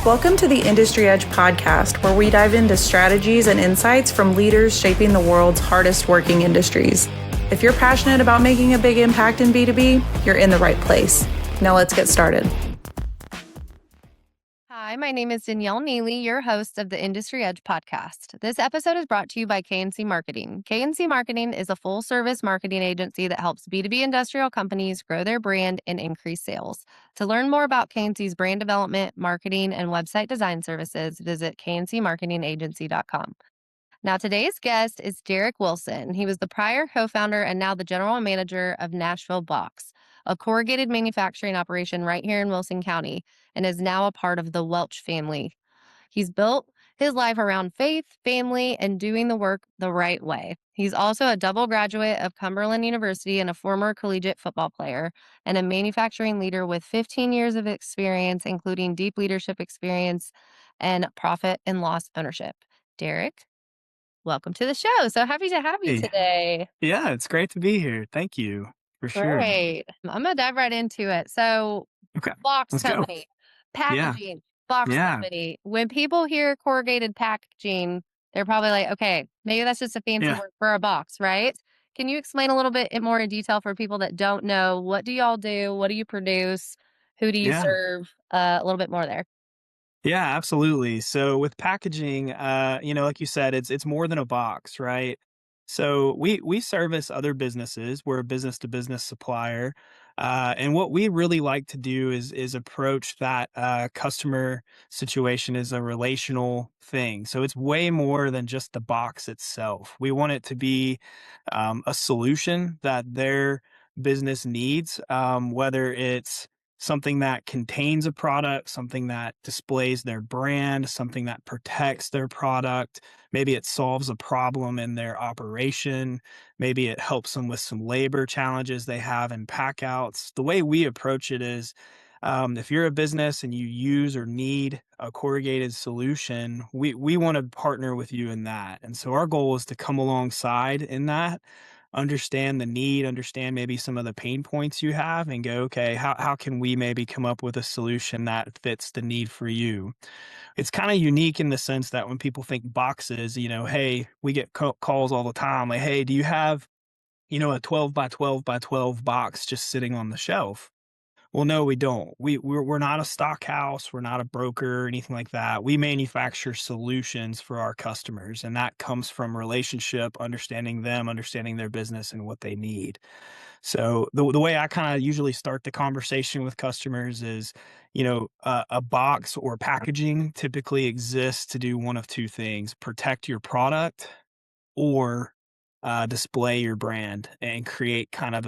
Welcome to the Industry Edge podcast, where we dive into strategies and insights from leaders shaping the world's hardest working industries. If you're passionate about making a big impact in B2B, you're in the right place. Now let's get started. Hi, my name is Danielle Neely, your host of the Industry Edge podcast. This episode is brought to you by KNC Marketing. KNC Marketing is a full-service marketing agency that helps B2B industrial companies grow their brand and increase sales. To learn more about KNC's brand development, marketing, and website design services, visit kncmarketingagency.com. Now, today's guest is Derrick Wilson. He was the prior co-founder and now the general manager of Nashville Box, a corrugated manufacturing operation right here in Wilson County, and is now a part of the Welch family. He's built his life around faith, family, and doing the work the right way. He's also a double graduate of Cumberland University and a former collegiate football player, and a manufacturing leader with 15 years of experience, including deep leadership experience and profit and loss ownership. Derrick, welcome to the show. So happy to have you Hey, today. yeah, it's great to be here. Thank you for sure. Great. I'm going to dive right into it. So, Okay, box let's go. company, Yeah, packaging, box yeah, company. When people hear corrugated packaging, they're probably like, okay, maybe that's just a fancy yeah, word for a box, right? Can you explain a little bit more in detail for people that don't know? What do y'all do? What do you produce? Who do you yeah. serve? A little bit more there. Yeah, absolutely. So with packaging, like you said, it's more than a box, right? So we service other businesses. We're a business to business supplier, and what we really like to do is approach that customer situation as a relational thing. So it's way more than just the box itself. We want it to be a solution that their business needs, whether it's something that contains a product, something that displays their brand, something that protects their product. Maybe it solves a problem in their operation. Maybe it helps them with some labor challenges they have in packouts. The way we approach it is if you're a business and you use or need a corrugated solution, we want to partner with you in that. And so our goal is to come alongside in that, understand the need, understand maybe some of the pain points you have, and go, okay, how can we maybe come up with a solution that fits the need for you? It's kind of unique in the sense that when people think boxes, hey, we get calls all the time like, hey, do you have, a 12 by 12 by 12 box just sitting on the shelf? Well, no, we don't. We're not a stock house. We're not a broker or anything like that. We manufacture solutions for our customers, and that comes from relationship, understanding them, understanding their business and what they need. So the way I kind of usually start the conversation with customers is, a box or packaging typically exists to do one of two things: protect your product or display your brand and create kind of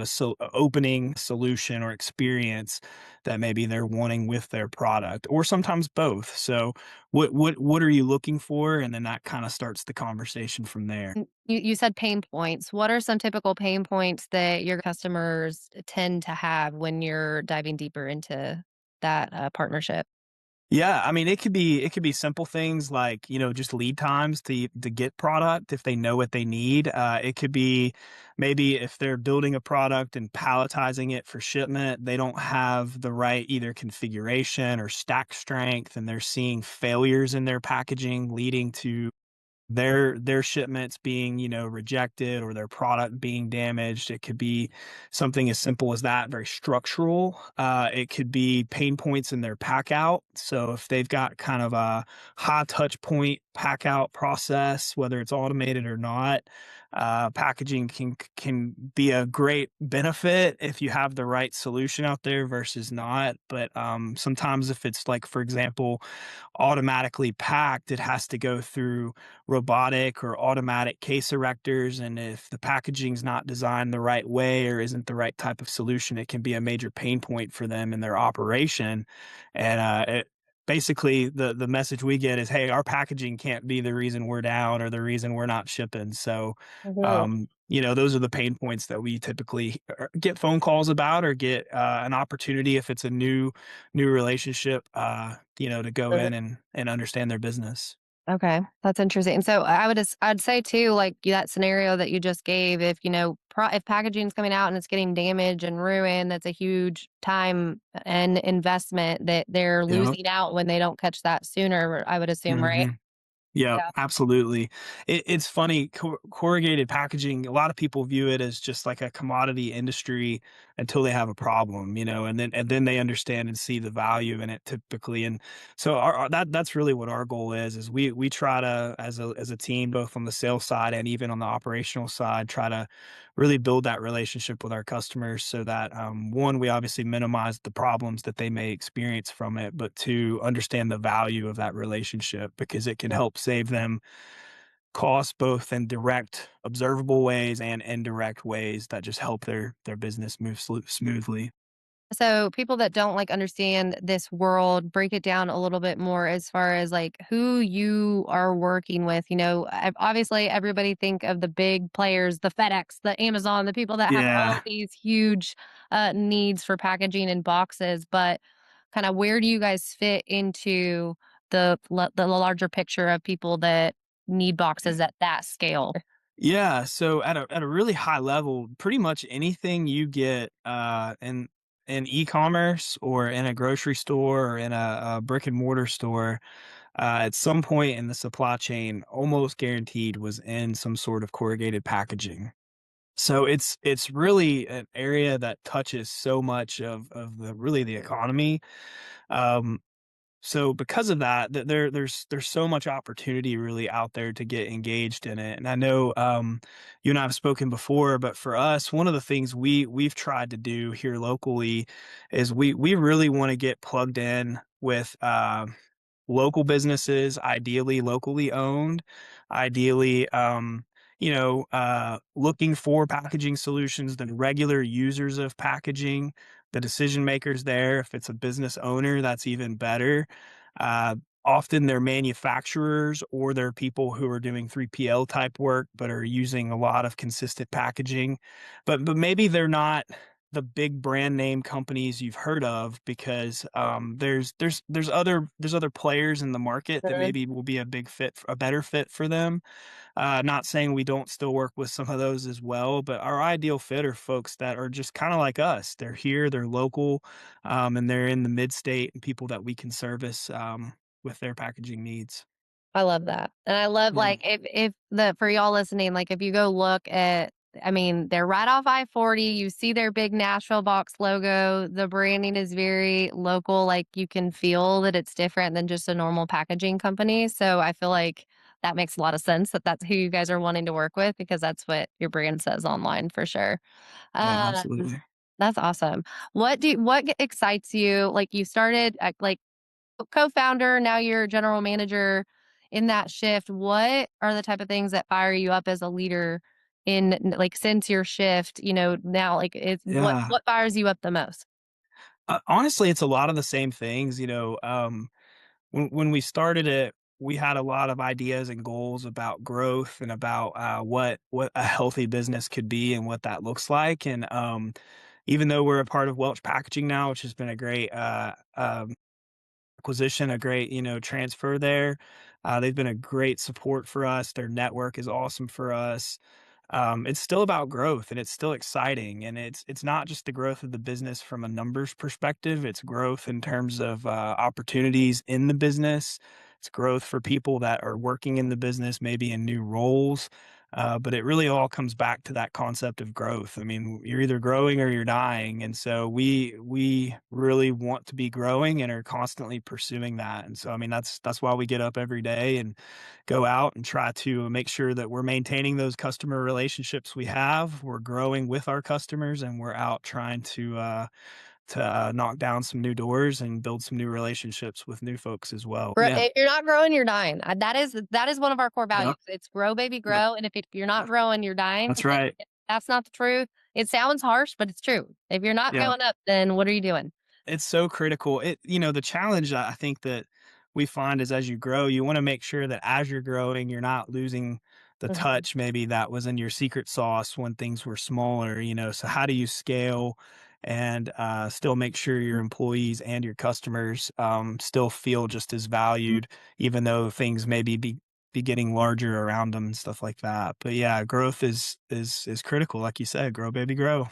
opening solution or experience that maybe they're wanting with their product, or sometimes both. So what are you looking for? And then that kind of starts the conversation from there. You said pain points. What are some typical pain points that your customers tend to have when you're diving deeper into that partnership? Yeah, I mean, it could be simple things like, just lead times to get product if they know what they need. It could be maybe if they're building a product and palletizing it for shipment, they don't have the right either configuration or stack strength, and they're seeing failures in their packaging leading to their shipments being, rejected, or their product being damaged. It could be something as simple as that, very structural. It could be pain points in their pack out. So if they've got kind of a high touch point pack out process, whether it's automated or not, packaging can be a great benefit if you have the right solution out there versus not. But sometimes if it's like, for example, automatically packed, it has to go through robotic or automatic case erectors. And if the packaging's not designed the right way or isn't the right type of solution, it can be a major pain point for them in their operation. And basically the message we get is, hey, our packaging can't be the reason we're down or the reason we're not shipping. So those are the pain points that we typically get phone calls about, or get an opportunity if it's a new relationship, to go Mhm. in and understand their business. Okay, that's interesting. So I'd say too, like that scenario that you just gave, if if packaging's coming out and it's getting damaged and ruined, that's a huge time and investment that they're Yep. losing out when they don't catch that sooner, I would assume, right? Mhm. Yeah, Yeah. absolutely. It's funny, corrugated packaging, a lot of people view it as just like a commodity industry until they have a problem, and then they understand and see the value in it typically. And so that's really what our goal is we try to, as a team, both on the sales side and even on the operational side, try to really build that relationship with our customers so that, one, we obviously minimize the problems that they may experience from it, but two, understand the value of that relationship because it can help save them costs both in direct observable ways and indirect ways that just help their business move smoothly. So people that don't like understand this world, break it down a little bit more as far as like who you are working with. Obviously everybody think of the big players, the FedEx, the Amazon, the people that have all Yeah. these huge needs for packaging and boxes. But kind of where do you guys fit into the larger picture of people that need boxes at that scale? Yeah, so at a really high level, pretty much anything you get in e-commerce or in a grocery store or in a brick and mortar store, at some point in the supply chain, almost guaranteed was in some sort of corrugated packaging. So it's really an area that touches so much of the economy. Um, so because of that, there's so much opportunity really out there to get engaged in it. And I know, you and I have spoken before, but for us, one of the things we've tried to do here locally is we really want to get plugged in with local businesses, ideally locally owned, ideally, looking for packaging solutions, the regular users of packaging, the decision makers there. If it's a business owner, that's even better. Uh, Often they're manufacturers or they're people who are doing 3PL type work, but are using a lot of consistent packaging. But maybe they're not the big brand name companies you've heard of because, there's other players in the market that maybe will be a better fit for them. Not saying we don't still work with some of those as well, but our ideal fit are folks that are just kind of like us. They're here, they're local, and they're in the mid state and people that we can service, with their packaging needs. I love that. And I love Yeah. like if the for y'all listening, like if you go look at I mean, they're right off I-40. You see their big Nashville Box logo. The branding is very local. Like you can feel that it's different than just a normal packaging company. So I feel like that makes a lot of sense that that's who you guys are wanting to work with because that's what your brand says online for sure. Yeah, Um, absolutely. that's awesome. What excites you? Like you started like co-founder, now you're general manager in that shift. What are the type of things that fire you up as a leader like since your shift, now like it's Yeah. what fires you up the most? Honestly, it's a lot of the same things. When we started it, we had a lot of ideas and goals about growth and about, what a healthy business could be and what that looks like. And, even though we're a part of Welch Packaging now, which has been a great, acquisition, a great, transfer there. They've been a great support for us. Their network is awesome for us. It's still about growth and it's still exciting. And it's not just the growth of the business from a numbers perspective. It's growth in terms of, opportunities in the business. It's growth for people that are working in the business, maybe in new roles. But it really all comes back to that concept of growth. I mean, you're either growing or you're dying, and so we really want to be growing and are constantly pursuing that. And so, I mean, that's why we get up every day and go out and try to make sure that we're maintaining those customer relationships we have. We're growing with our customers, and we're out trying to knock down some new doors and build some new relationships with new folks as well. Yeah. If you're not growing, you're dying. That is one of our core values. Yep. It's grow, baby, Yep. grow. And if you're not growing, you're dying. That's right. That's not the truth. It sounds harsh, but it's true. If you're not Yeah. going up, then what are you doing? It's so critical. The challenge I think that we find is as you grow, you want to make sure that as you're growing, you're not losing the Mhm. touch maybe that was in your secret sauce when things were smaller. So how do you scale and still make sure your employees and your customers still feel just as valued, even though things maybe be getting larger around them and stuff like that. But yeah, growth is critical, like you said. Grow, baby, grow.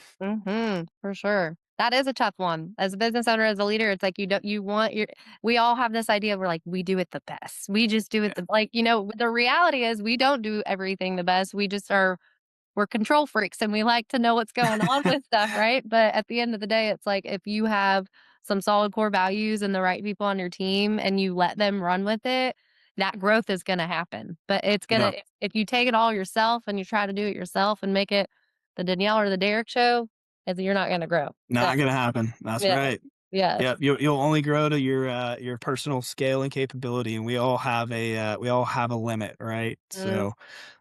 For sure. That is a tough one. As a business owner, as a leader, it's like you want your we all have this idea, we're like, we do it the best. We just do it Yeah, the reality is we don't do everything the best. We're control freaks and we like to know what's going on with stuff, right? But at the end of the day, it's like if you have some solid core values and the right people on your team and you let them run with it, that growth is going to happen. But it's going yeah, to, if you take it all yourself and you try to do it yourself and make it the Danielle or the Derrick show, you're not going to grow. So, not gonna happen. That's yeah. right. Yeah. Yeah, you'll only grow to your personal scale and capability, and we all have a limit, right? Mm, So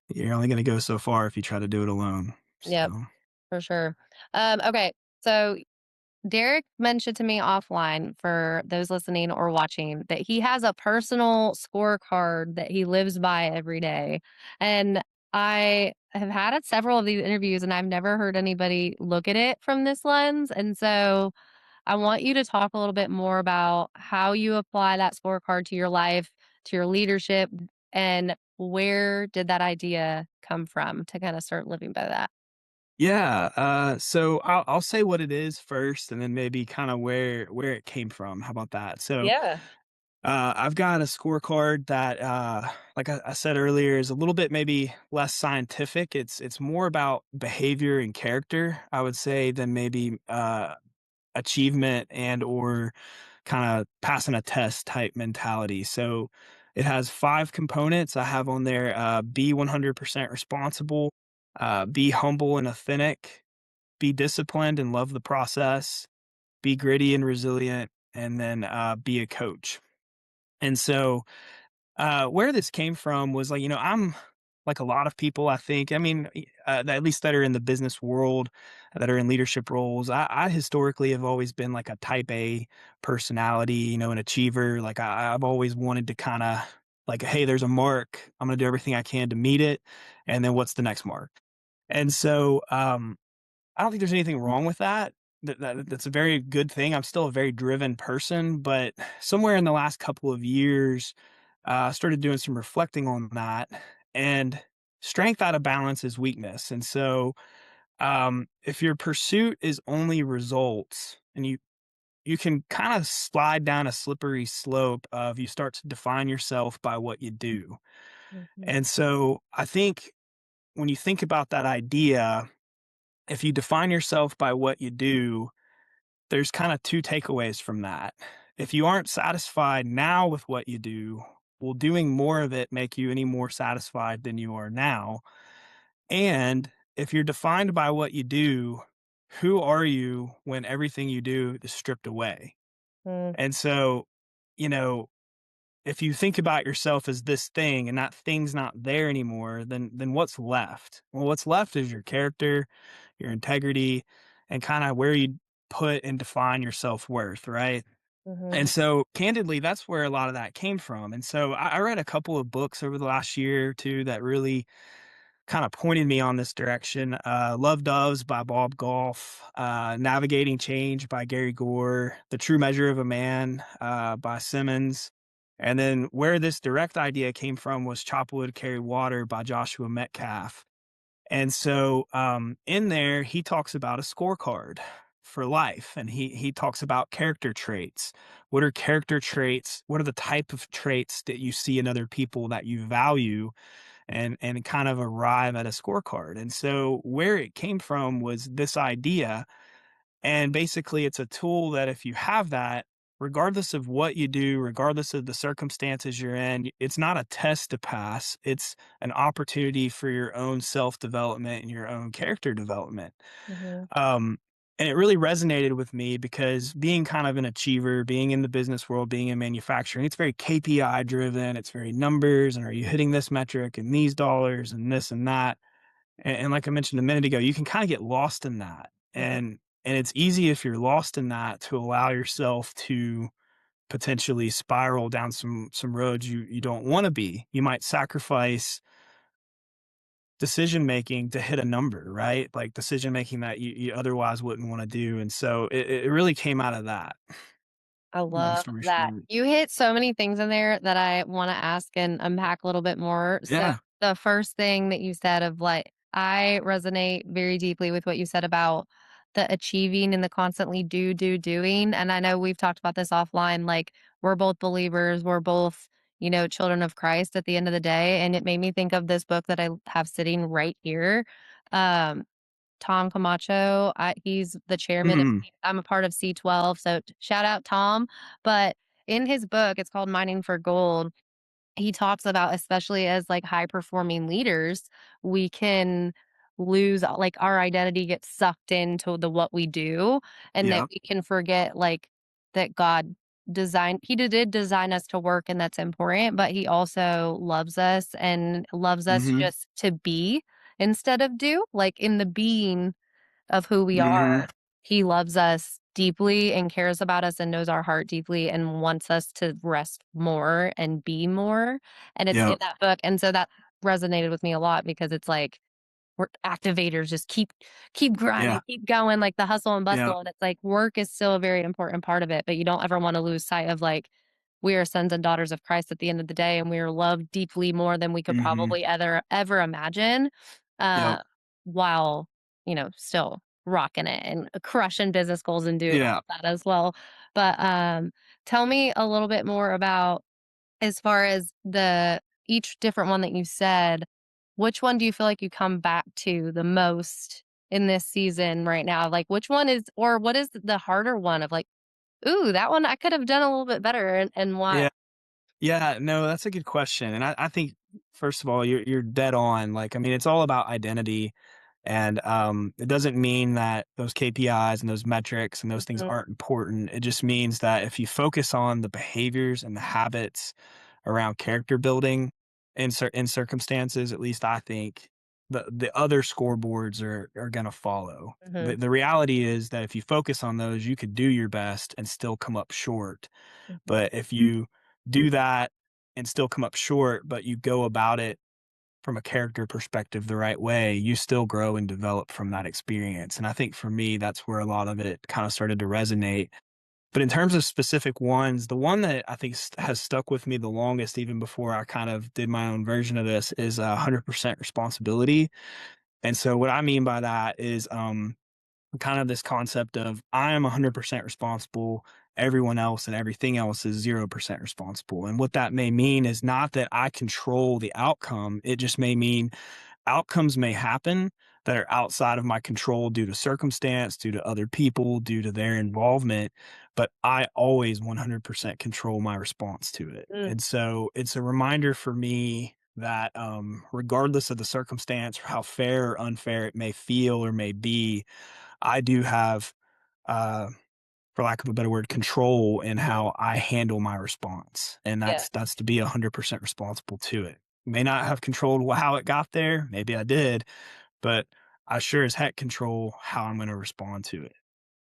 you're only gonna go so far if you try to do it alone. yep, So for sure. Okay. So Derek mentioned to me offline for those listening or watching that he has a personal scorecard that he lives by every day. And I have had at several of these interviews and I've never heard anybody look at it from this lens. And so I want you to talk a little bit more about how you apply that scorecard to your life, to your leadership, and where did that idea come from to kind of start living by that? yeah, so I'll say what it is first, and then maybe kind of where it came from. How about that? So Yeah. I've got a scorecard that, like I said earlier, is a little bit maybe less scientific. It's more about behavior and character, I would say, than maybe achievement and or kind of passing a test type mentality. So it has 5 components. I have on there: be 100% responsible, be humble and authentic, be disciplined and love the process, be gritty and resilient, and then be a coach. And so where this came from was like, I'm like a lot of people, I think. I mean, at least that are in the business world, that are in leadership roles. I historically have always been like a type A personality, an achiever. Like I've always wanted to kind of like, hey, there's a mark. I'm going to do everything I can to meet it. And then what's the next mark? And so, I don't think there's anything wrong with that. That's a very good thing. I'm still a very driven person, but somewhere in the last couple of years, I started doing some reflecting on that. And strength out of balance is weakness. And so, if your pursuit is only results, and you can kind of slide down a slippery slope of you start to define yourself by what you do. Mhm. And so, I think when you think about that idea, if you define yourself by what you do, there's kind of two takeaways from that. If you aren't satisfied now with what you do, will doing more of it make you any more satisfied than you are now? And if you're defined by what you do, who are you when everything you do is stripped away? Mm, And so, you know, if you think about yourself as this thing and that thing's not there anymore, then what's left? Well, what's left is your character, your integrity, and kind of where you put and define your self-worth, right? mhm, And so candidly, that's where a lot of that came from. And so I read a couple of books over the last year or two that really kind of pointed me on this direction. Love Doves by Bob Goff, Navigating Change by Gary Gore, The True Measure of a Man by Simmons. And then where this direct idea came from was Chop Wood, Carry Water by Joshua Metcalf. And so in there, he talks about a scorecard for life, and he talks about character traits. What are character traits? What are the type of traits that you see in other people that you value, and kind of arrive at a scorecard? And so where it came from was this idea, and basically it's a tool that if you have that, regardless of what you do, regardless of the circumstances you're in, it's not a test to pass. It's an opportunity for your own self-development and your own character development. mhm, Um, and it really resonated with me because being kind of an achiever, being in the business world, being in manufacturing, it's very KPI driven. It's very numbers. And are you hitting this metric and these dollars and this and that? And like I mentioned a minute ago, you can kind of get lost in that. mhm, And it's easy if you're lost in that to allow yourself to potentially spiral down some roads you don't want to be. You might sacrifice decision making to hit a number, right? Like decision making that you otherwise wouldn't want to do. And so it really came out of that. I Long love story that. short. You hit so many things in there that I want to ask and unpack a little bit more. So, Yeah. the first thing that you said of like, I resonate very deeply with what you said about the achieving and the constantly doing. And I know we've talked about this offline. Like, we're both believers, we're both, children of Christ at the end of the day. And it made me think of this book that I have sitting right here. Um, Tom Camacho. He's the chairman of, Mm, I'm a part of C12. So shout out Tom. But in his book, it's called Mining for Gold. He talks about, especially as like high performing leaders, we can lose like our identity gets sucked into the what we do, and that yeah. we can forget like that God designed, he did design us to work, and that's important, but he also loves us and loves us Hmm. just to be instead of do, like in the being of who we Hmm. are. He loves us deeply and cares about us and knows our heart deeply and wants us to rest more and be more. And it's in Yep. that book. And so that resonated with me a lot because it's like we're activators, just keep Yeah. grinding, keep going, like the hustle and Yeah. bustle. And it's like work is still a very important part of it, but you don't ever want to lose sight of like we are sons and daughters of Christ at the end of the day, and we are loved deeply more than we could Hmm. probably ever imagine. Yep. Uh, while still rocking it and crushing business goals and doing all Yeah. of that as well. But tell me a little bit more about as far as the each different one that you said, which one do you feel like you come back to the most in this season right now? Like which one is, or what is the harder one of like, ooh, that one I could have done a little bit better, and why? Yeah. Yeah, no, that's a good question. And I think first of all, you're dead on. Like, I mean, it's all about identity. And it doesn't mean that those KPIs and those metrics and those things Mhm, aren't important. It just means that if you focus on the behaviors and the habits around character building in circumstances, at least I think the other scoreboards are gonna follow. mhm, The reality is that if you focus on those, you could do your best and still come up short. mhm, But if you do that and still come up short, but you go about it from a character perspective the right way, you still grow and develop from that experience. And I think for me, that's where a lot of it kind of started to resonate. But in terms of specific ones, the one that I think has stuck with me the longest, even before I kind of did my own version of this, is 100% responsibility. And so what I mean by that is kind of this concept of I am 100% responsible. Everyone else and everything else is 0% responsible. And what that may mean is not that I control the outcome. It just may mean outcomes may happen that are outside of my control due to circumstance, due to other people, due to their involvement. But I always 100% control my response to it. mm, And so it's a reminder for me that regardless of the circumstance or how fair or unfair it may feel or may be, I do have, uh, for lack of a better word, control in mhm. how I handle my response, and Yeah. that's to be 100% responsible to it. May not have controlled how it got there, maybe I did, but I sure as heck control how I'm gonna respond to it.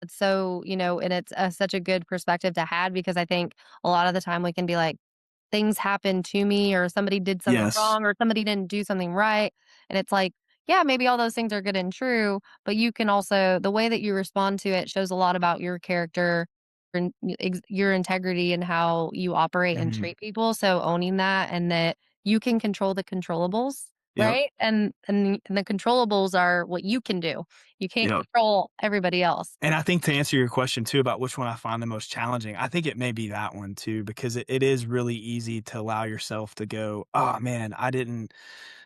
So, and it's such a good perspective to have because I think a lot of the time we can be like, things happened to me or somebody did something Yes. wrong or somebody didn't do something right. And it's like, yeah, maybe all those things are good and true, but you can also, the way that you respond to it shows a lot about your character and your integrity and how you operate and Mhm. treat people. So owning that and that you can control the controllables. Yep, Right. And the controllables are what you can do. You can't yep. control everybody else. And I think to answer your question too about which one I find the most challenging, I think it may be that one too, because it is really easy to allow yourself to go, "Oh, man, I didn't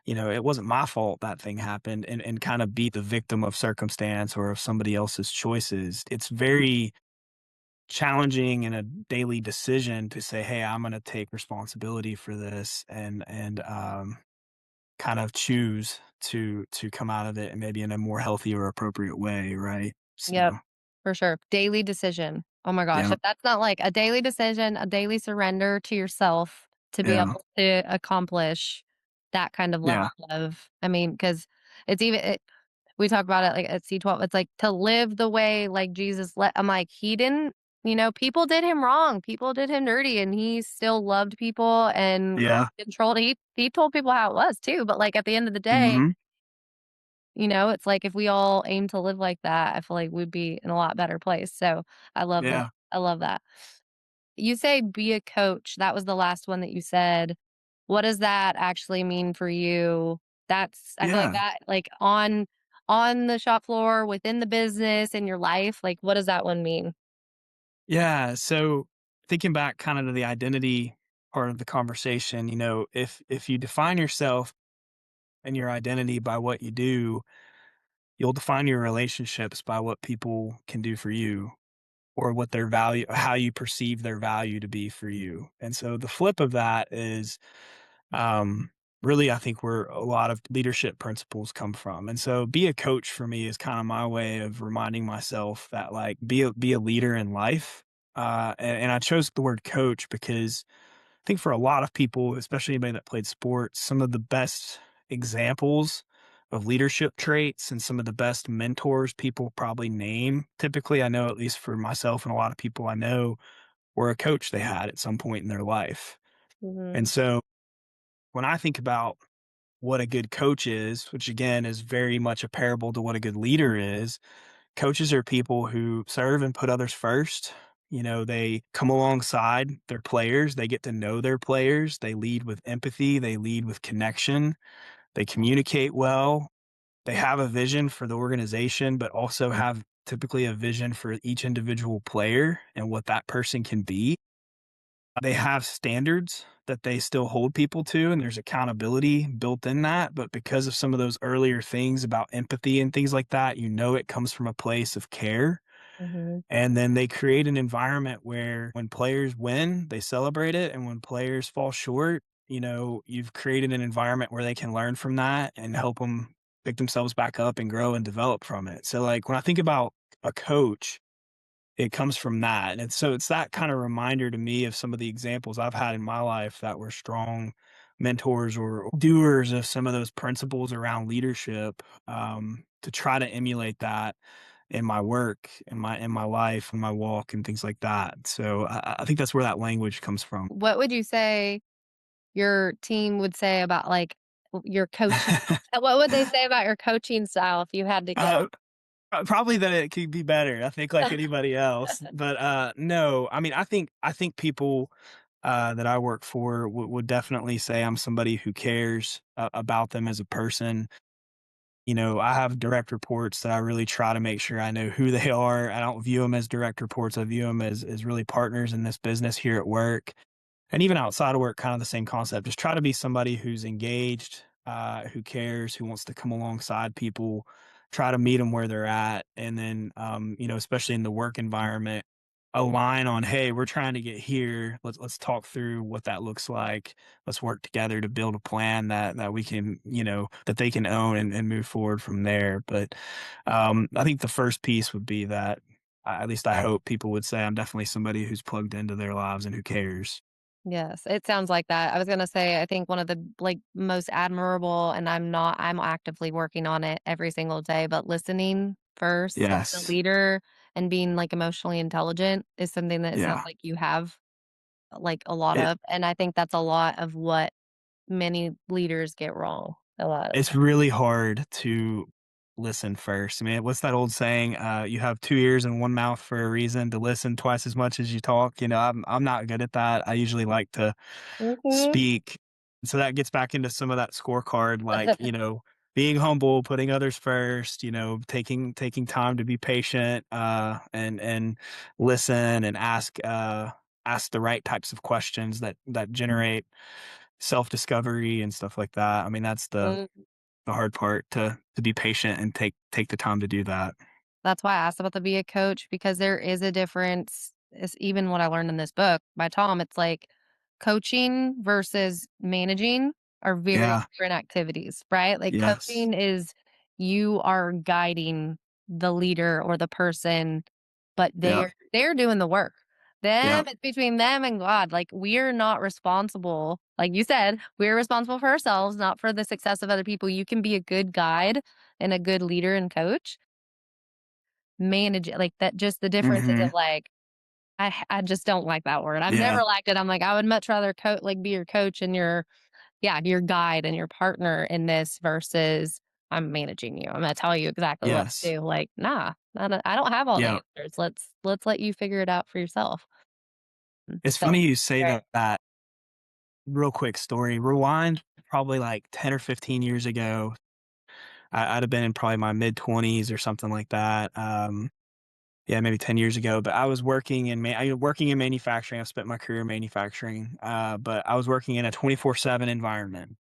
it wasn't my fault that thing happened," and kind of be the victim of circumstance or of somebody else's choices. It's very challenging in a daily decision to say, "Hey, I'm gonna take responsibility for this," and kind of choose to come out of it and maybe in a more healthy or appropriate way, right? Yep, So, for sure. Daily decision. Oh my gosh, yeah, if that's not like a daily decision, a daily surrender to yourself to be yeah, able to accomplish that kind of level yeah, of, I mean, because it's even we talk about it like at C12, it's like to live the way like Jesus let, I'm like, he didn't, people did him wrong, people did him dirty, and he still loved people and yeah, controlled. He told people how it was too, but like at the end of the day, mhm, It's like if we all aim to live like that, I feel like we'd be in a lot better place. So I love that. Yeah. I love that. You say be a coach. That was the last one that you said. What does that actually mean for you? I feel like Yeah. that, like on the shop floor, within the business, in your life, like what does that one mean? Yeah. So thinking back kind of to the identity part of the conversation, if you define yourself and your identity by what you do, you'll define your relationships by what people can do for you or what their value, how you perceive their value to be for you. And so the flip of that is um, really, I think where a lot of leadership principles come from. And so be a coach for me is kind of my way of reminding myself that like be a leader in life. And I chose the word coach because I think for a lot of people, especially anybody that played sports, some of the best examples of leadership traits and some of the best mentors people probably name, typically, I know at least for myself and a lot of people I know, were a coach they had at some point in their life. And Mhm. so when I think about what a good coach is, which again is very much a parable to what a good leader is, coaches are people who serve and put others first. They come alongside their players, they get to know their players, they lead with empathy, they lead with connection, they communicate well, they have a vision for the organization, but also have typically a vision for each individual player and what that person can be. They have standards that they still hold people to, and there's accountability built in that. But because of some of those earlier things about empathy and things like that, it comes from a place of care. Mhm. And then they create an environment where when players win, they celebrate it. And when players fall short, you've created an environment where they can learn from that and help them pick themselves back up and grow and develop from it. So, like, when I think about a coach, it comes from that. And it's that kind of reminder to me of some of the examples I've had in my life that were strong mentors or doers of some of those principles around leadership, to try to emulate that in my work, in my life, in my walk, and things like that. So I think that's where that language comes from. What would you say your team would say about like your coaching? What would they say about your coaching style if you had to guess? uh, Probably that it could be better. I think like anybody else, but no. I mean, I think people that I work for would definitely say I'm somebody who cares about them as a person. I have direct reports that I really try to make sure I know who they are. I don't view them as direct reports. I view them as really partners in this business here at work. And even outside of work, kind of the same concept. Just try to be somebody who's engaged, who cares, who wants to come alongside people, try to meet them where they're at. And then, especially in the work environment, align on, hey, we're trying to get here. Let's talk through what that looks like. Let's work together to build a plan that we can, that they can own and move forward from there. But I think the first piece would be that at least I hope people would say I'm definitely somebody who's plugged into their lives and who cares. Yes, it sounds like that. I was gonna say, I think one of the like most admirable, and I'm actively working on it every single day, but listening first as a Yes. leader and being like emotionally intelligent is something that it sounds Yeah. like you have like a lot It of. And I think that's a lot of what many leaders get wrong a lot of the it's time. really hard to listen first. I mean, what's that old saying? You have 2 ears and 1 mouth for a reason to listen twice as much as you talk. I'm not good at that. I usually like to Mhm. speak. So that gets back into some of that scorecard, like, being humble, putting others first, taking time to be patient, and listen and ask the right types of questions that generate self-discovery and stuff like that. I mean, that's the hard part to be patient and take the time to do that. That's why I asked about the be a coach because there is a difference. It's even what I learned in this book by Tom. It's like coaching versus managing are very Yeah. different activities, right? Like Yes. coaching is you are guiding the leader or the person, but Yeah. they're doing the work. Yeah. It's between them and God. Like we're not responsible. Like you said, we're responsible for ourselves, not for the success of other people. You can be a good guide and a good leader and coach manage it, like, that just the differences of, Mhm. like, I just don't like that word. I've Yeah. never liked it. I'm like, I would much rather be your coach and your yeah, your guide and your partner in this versus I'm managing you. I'm going to tell you exactly what to Yes. do. Like, nah, I don't have all the Yeah. answers. Let's let you figure it out for yourself. It's So, funny you say right. that. Real quick story. Rewind probably like 10 or 15 years ago. I'd have been in probably my mid-20s or something like that. Yeah, maybe 10 years ago, but I was working in working in manufacturing. I've spent my career in manufacturing, but I was working in a 24/7 environment.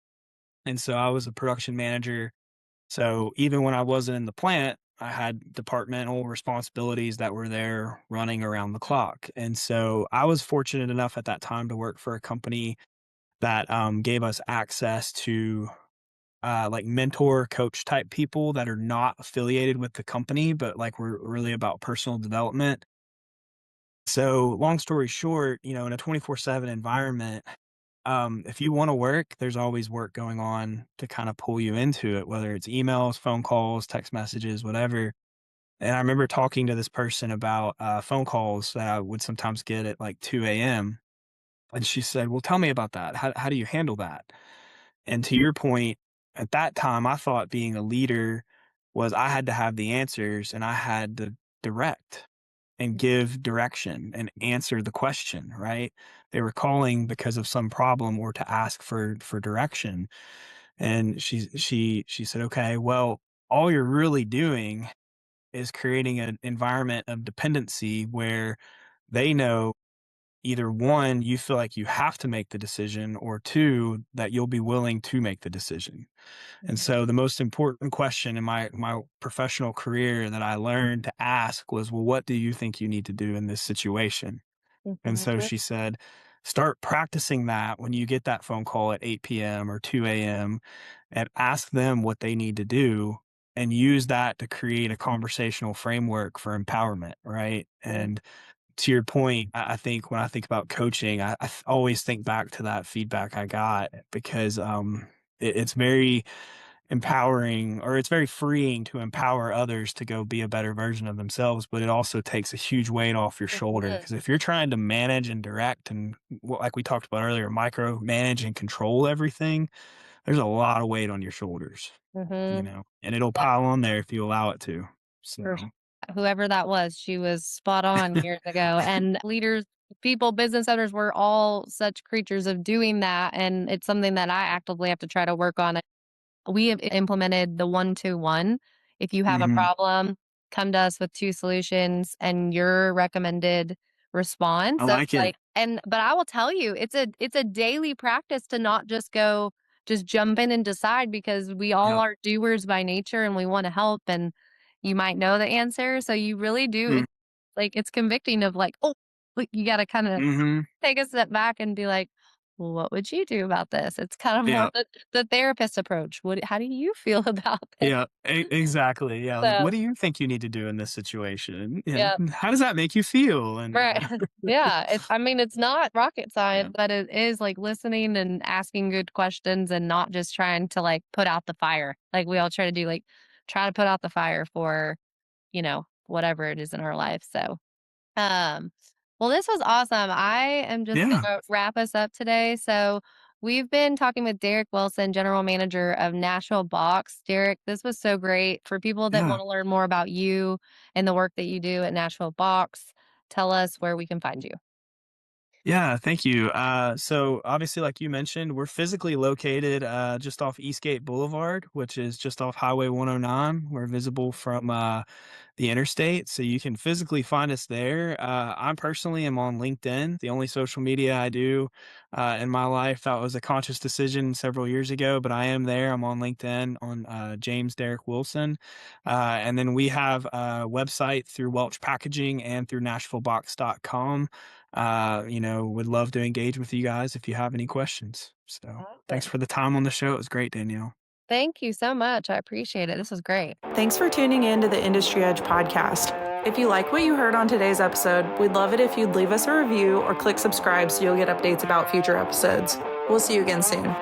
And so I was a production manager. So even when I wasn't in the plant, I had departmental responsibilities that were there running around the clock. And so I was fortunate enough at that time to work for a company that gave us access to like mentor coach type people that are not affiliated with the company, but like we're really about personal development. So long story short, in a 24/7 environment, if you want to work, there's always work going on to kind of pull you into it, whether it's emails, phone calls, text messages, whatever. And I remember talking to this person about phone calls that I would sometimes get at like 2 a.m. And she said, "Well, tell me about that. How do you handle that?" And to your point, at that time, I thought being a leader was I had to have the answers and I had to direct and give direction and answer the question, right? They were calling because of some problem or to ask for direction. And she said, "Okay, well, all you're really doing is creating an environment of dependency where they know either one, you feel like you have to make the decision, or two, that you'll be willing to make the decision." And Mhm. so the most important question in my professional career that I learned to ask was, "Well, what do you think you need to do in this situation?" And so Mhm. she said, "Start practicing that when you get that phone call at 8 p.m. or 2 a.m. and ask them what they need to do and use that to create a conversational framework for empowerment, right?" And to your point, I think when I think about coaching, always think back to that feedback I got because it's very empowering, or it's very freeing to empower others to go be a better version of themselves. But it also takes a huge weight off your shoulder Mhm. because if you're trying to manage and direct and, like we talked about earlier, micro manage and control everything, there's a lot of weight on your shoulders, Mhm. and it'll pile on there if you allow it to. So, For whoever that was, she was spot on years ago. And leaders, people, business owners were all such creatures of doing that. And it's something that I actively have to try to work on. We have implemented the 1-2-1. If you have a mhm, problem, come to us with 2 solutions and your recommended I response. So like it. like, but I will tell you, it's a daily practice to not just jump in and decide, because we all Yep. are doers by nature and we want to help, and you might know the answer. So you really do. Mm, It's like, it's convicting of like, oh, like you got to kind of mhm. take a step back and be like, well, what would you do about this? It's kind of more Yeah. the therapist approach. How do you feel about this? Yeah, exactly. Yeah, like, So, what do you think you need to do in this situation? yeah, How does that make you feel? And right. Yeah, I mean, it's not rocket yeah, science, but it is like listening and asking good questions and not just trying to like put out the fire. Like we all try to do, like try to put out the fire for, whatever it is in our life. So, Um, well, this was awesome. I am just yeah, gonna wrap us up today. So we've been talking with Derrick Wilson, General Manager of Nashville Box. Derrick, this was so great. For people that yeah. want to learn more about you and the work that you do at Nashville Box, tell us where we can find you. Yeah, thank you. So obviously, like you mentioned, we're physically located just off Eastgate Boulevard, which is just off Highway 109. We're visible from the interstate, so you can physically find us there. I personally am on LinkedIn, the only social media I do in my life. That was a conscious decision several years ago, but I am there. I'm on LinkedIn on James Derrick Wilson. And then we have a website through Welch Packaging and through NashvilleBox.com. Would love to engage with you guys if you have any questions. So thanks Awesome. for the time on the show. It was great, Danielle. Thank you so much. I appreciate it. This was great. Thanks for tuning in to the Industry Edge podcast. If you like what you heard on today's episode, we'd love it if you'd leave us a review or click subscribe so you'll get updates about future episodes. We'll see you again soon.